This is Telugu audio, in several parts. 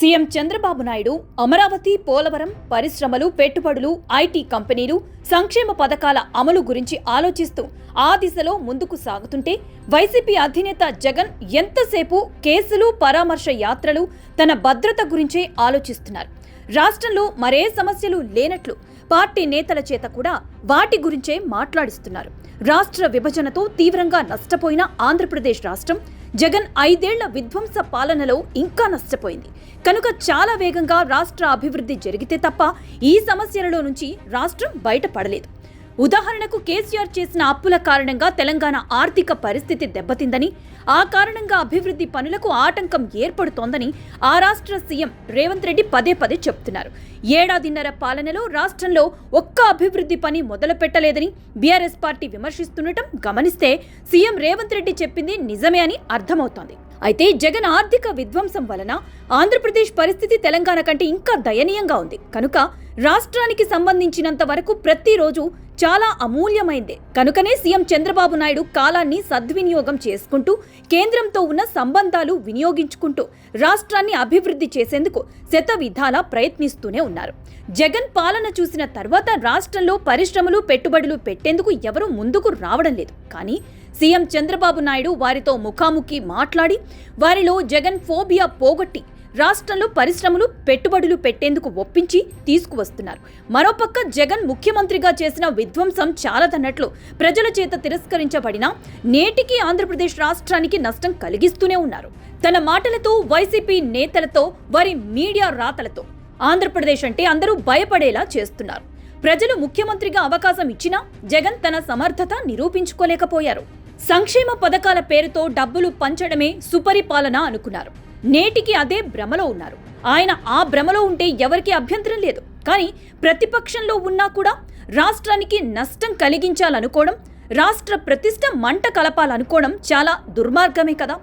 సీఎం చంద్రబాబు నాయుడు అమరావతి, పోలవరం, పరిశ్రమలు, పెట్టుబడులు, ఐటీ కంపెనీలు, సంక్షేమ పథకాల అమలు గురించి ఆలోచిస్తూ ఆ దిశలో ముందుకు సాగుతుంటే వైసీపీ అధినేత జగన్ ఎంతసేపు కేసులు, పరామర్శ యాత్రలు, తన భద్రత గురించే ఆలోచిస్తున్నారు. రాష్ట్రంలో మరే సమస్యలు లేనట్లు పార్టీ నేతల చేత కూడా వాటి గురించే మాట్లాడిస్తున్నారు. రాష్ట్ర విభజనతో తీవ్రంగా నష్టపోయిన ఆంధ్రప్రదేశ్ రాష్ట్రం జగన్ 5 ఏళ్ల విధ్వంస పాలనలో ఇంకా నష్టపోయింది. కనుక చాలా వేగంగా రాష్ట్ర అభివృద్ధి జరిగితే తప్ప ఈ సమస్యలలో నుంచి రాష్ట్రం బయటపడలేదు. ఉదాహరణకు కేసీఆర్ చేసిన అప్పుల కారణంగా తెలంగాణ ఆర్థిక పరిస్థితి దెబ్బతిందని, ఆ కారణంగా అభివృద్ధి పనులకు ఆటంకం ఏర్పడుతోందని ఆ రాష్ట్ర సీఎం రేవంత్ రెడ్డి పదే పదే చెప్తున్నారు. ఏడాదిన్నర పాలనలో రాష్ట్రంలో ఒక్క అభివృద్ధి పని మొదలు పెట్టలేదని బీఆర్ఎస్ పార్టీ విమర్శిస్తుండటం గమనిస్తే సీఎం రేవంత్ రెడ్డి చెప్పింది నిజమే అని అర్థమవుతోంది. అయితే జగన్ ఆర్థిక విధ్వంసం వలన ఆంధ్రప్రదేశ్ పరిస్థితి తెలంగాణ కంటే ఇంకా దయనీయంగా ఉంది. కనుక రాష్ట్రానికి సంబంధించినంత వరకు ప్రతిరోజు చాలా అమూల్యమైందే. కనుకనే సీఎం చంద్రబాబు నాయుడు కాలాన్ని సద్వినియోగం చేసుకుంటూ కేంద్రంతో ఉన్న సంబంధాలు వినియోగించుకుంటూ రాష్ట్రాన్ని అభివృద్ధి చేసేందుకు శతవిధాలా ప్రయత్నిస్తూనే ఉన్నారు. జగన్ పాలన చూసిన తర్వాత రాష్ట్రంలో పరిశ్రమలు, పెట్టుబడులు పెట్టేందుకు ఎవరూ ముందుకు రావడం లేదు. కానీ సీఎం చంద్రబాబు నాయుడు వారితో ముఖాముఖి మాట్లాడి వారిలో జగన్ ఫోబియా పోగొట్టి రాష్ట్రంలో పరిశ్రమలు, పెట్టుబడులు పెట్టేందుకు ఒప్పించి తీసుకువస్తున్నారు. మరోపక్క జగన్ ముఖ్యమంత్రిగా చేసిన విధ్వంసం చాలదన్నట్లు ప్రజల చేత తిరస్కరించబడినా నేటికి ఆంధ్రప్రదేశ్ రాష్ట్రానికి నష్టం కలిగిస్తూనే ఉన్నారు. తన మాటలతో, వైసీపీ నేతలతో, వారి మీడియా రాతలతో ఆంధ్రప్రదేశ్ అంటే అందరూ భయపడేలా చేస్తున్నారు. ప్రజలు ముఖ్యమంత్రిగా అవకాశం ఇచ్చినా జగన్ తన సమర్థత నిరూపించుకోలేకపోయారు. సంక్షేమ పథకాల పేరుతో డబ్బులు పంచడమే సుపరిపాలన అనుకున్నారు. నేటికి అదే భ్రమలో ఉన్నారు. ఆయన ఆ భ్రమలో ఉంటే ఎవరికీ అభ్యంతరం లేదు. కానీ ప్రతిపక్షంలో ఉన్నా కూడా రాష్ట్రానికి నష్టం కలిగించాలనుకోవడం, రాష్ట్ర ప్రతిష్ట మంట కలపాలనుకోవడం చాలా దుర్మార్గమే కదా.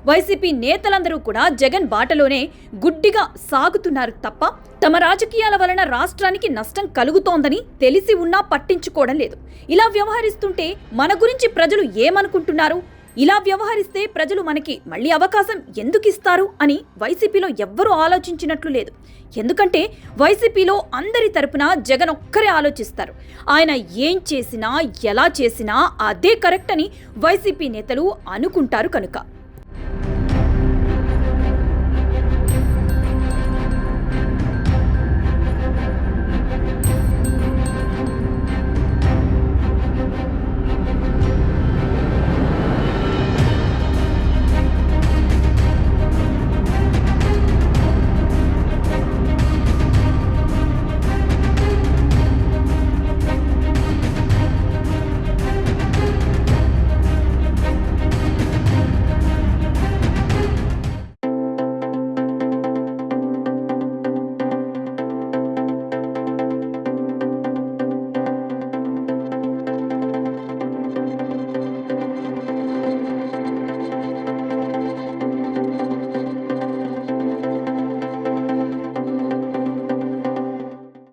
వైసీపీ నేతలందరూ కూడా జగన్ బాటలోనే గుడ్డిగా సాగుతున్నారు తప్ప తమ రాజకీయాల వలన రాష్ట్రానికి నష్టం కలుగుతోందని తెలిసి ఉన్నా పట్టించుకోవడం లేదు. ఇలా వ్యవహరిస్తుంటే మన గురించి ప్రజలు ఏమనుకుంటున్నారు? ఇలా వ్యవహరిస్తే ప్రజలు మనకి మళ్ళీ అవకాశం ఎందుకు ఇస్తారు అని వైసీపీలో ఎవ్వరూ ఆలోచించినట్లు లేదు. ఎందుకంటే వైసీపీలో అందరి తరపున జగన్ ఒక్కరే ఆలోచిస్తారు. ఆయన ఏం చేసినా, ఎలా చేసినా అదే కరెక్ట్ అని వైసీపీ నేతలు అనుకుంటారు కనుక.